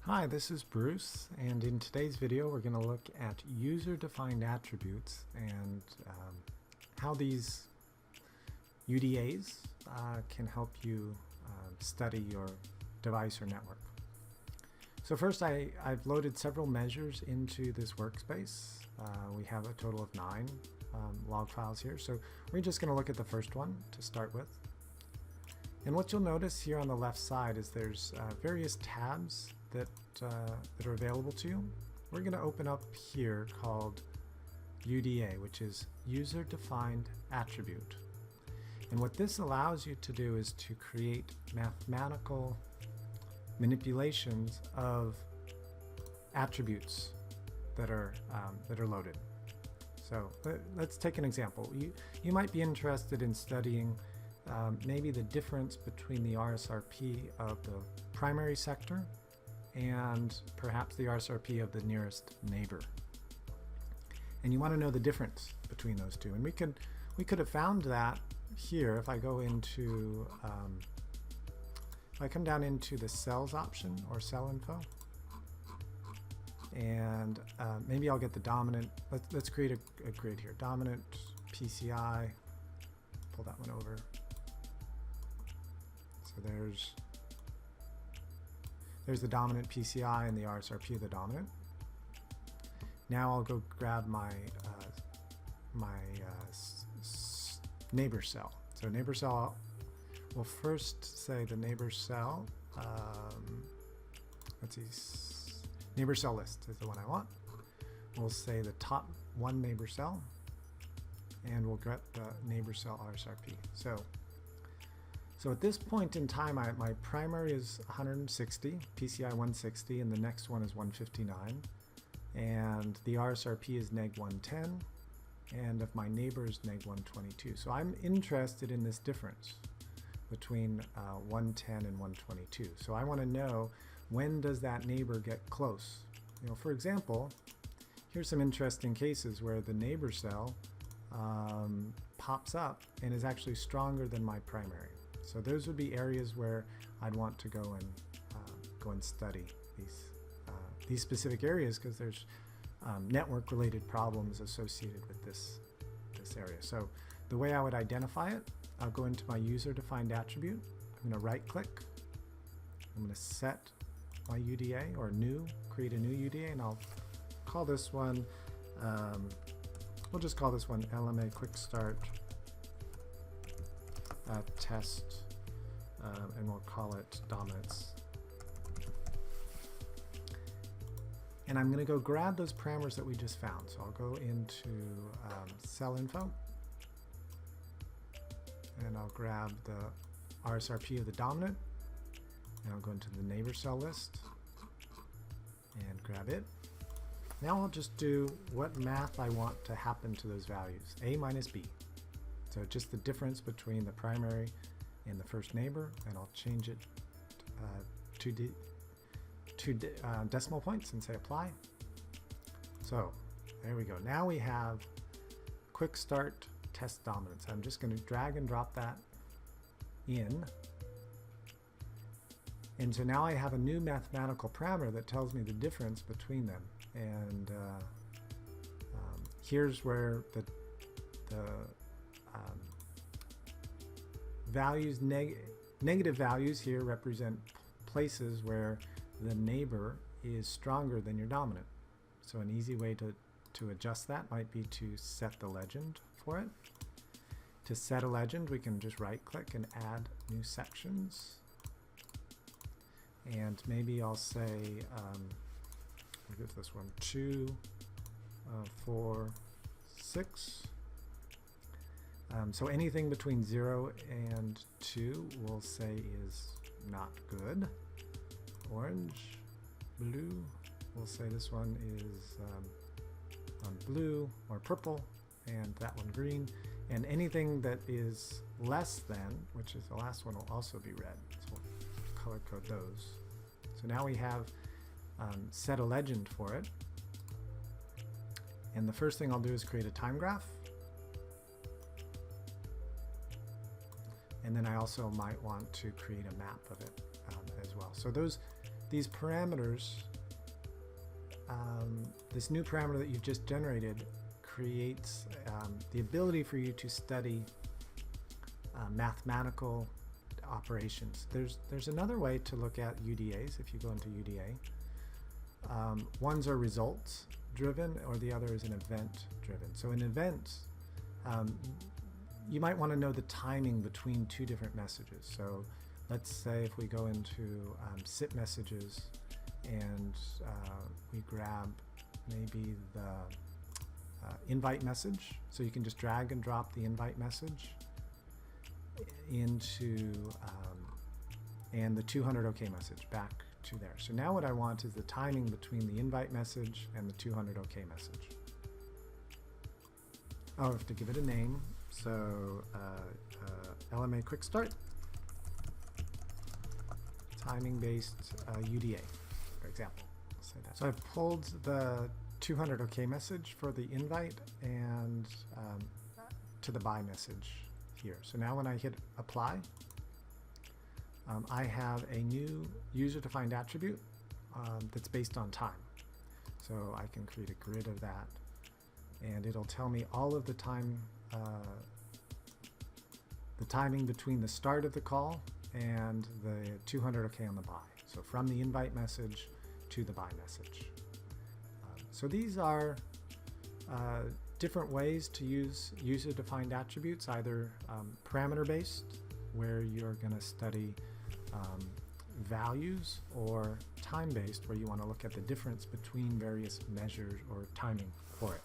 Hi, this is Bruce, and in today's video we're going to look at user-defined attributes and how these UDAs can help you study your device or network. So first I've loaded several measures into this workspace. We have a total of 9 log files here, so we're just going to look at the first one to start with. And what you'll notice here on the left side is there's various tabs that are available to you. We're going to open up here called UDA, which is User Defined Attribute. And what this allows you to do is to create mathematical manipulations of attributes that are loaded. So let's take an example. You might be interested in studying maybe the difference between the RSRP of the primary sector and perhaps the RSRP of the nearest neighbor. And you want to know the difference between those two. And we could have found that here if I go into, if I come down into the cells option or cell info, and maybe I'll get the dominant, let's create a grid here, dominant PCI, pull that one over. So there's the dominant PCI and the RSRP of the dominant. Now I'll go grab my neighbor cell. So neighbor cell, we'll first say the neighbor cell, let's see, neighbor cell list is the one I want. We'll say the top one neighbor cell, and we'll get the neighbor cell RSRP. So at this point in time, my primary is 160, PCI 160, and the next one is 159. And the RSRP is neg 110, and of my neighbor is neg 122. So I'm interested in this difference between 110 and 122. So I want to know, when does that neighbor get close? You know, for example, here's some interesting cases where the neighbor cell pops up and is actually stronger than my primary. So those would be areas where I'd want to go and study these specific areas, because there's network-related problems associated with this area. So the way I would identify it, I'll go into my user-defined attribute. I'm going to right-click. I'm going to set my UDA, or create a new UDA, and I'll call this one. We'll just call this one LMA Quick Start Test, and we'll call it dominance. And I'm going to go grab those parameters that we just found. So I'll go into cell info, and I'll grab the RSRP of the dominant, and I'll go into the neighbor cell list and grab it. Now I'll just do what math I want to happen to those values, A minus B. So just the difference between the primary and the first neighbor, and I'll change it to decimal points and say apply. So there we go. Now we have quick start test dominance. I'm just going to drag and drop that in. And so now I have a new mathematical parameter that tells me the difference between them. And here's where the values, negative values here represent places where the neighbor is stronger than your dominant. So an easy way to adjust that might be to set the legend for it. To set a legend, we can just right click and add new sections. And maybe I'll say, I'll give this one 2, 4, 6. So anything between 0 and 2 we'll say is not good. Orange, blue, we'll say this one is on blue or purple, and that one green. And anything that is less than, which is the last one, will also be red. So we'll color code those. So now we have set a legend for it. And the first thing I'll do is create a time graph. And then I also might want to create a map of it as well. So those these parameters, this new parameter that you've just generated creates the ability for you to study mathematical operations. There's another way to look at UDAs if you go into UDA. Ones are results driven, or the other is an event driven. So in events, you might want to know the timing between two different messages. So let's say if we go into SIP messages and we grab maybe the invite message. So you can just drag and drop the invite message into and the 200 OK message back to there. So now what I want is the timing between the invite message and the 200 OK message. I have to give it a name. So LMA quick start, timing based UDA, for example. I'll say that. So I've pulled the 200 OK message for the invite and to the bye message here. So now when I hit apply, I have a new user-defined attribute that's based on time. So I can create a grid of that, and it'll tell me all of the time, the timing between the start of the call and the 200 OK on the bye. So from the invite message to the bye message. So these are different ways to use user-defined attributes, either parameter-based, where you're going to study values, or time-based, where you want to look at the difference between various measures or timing for it.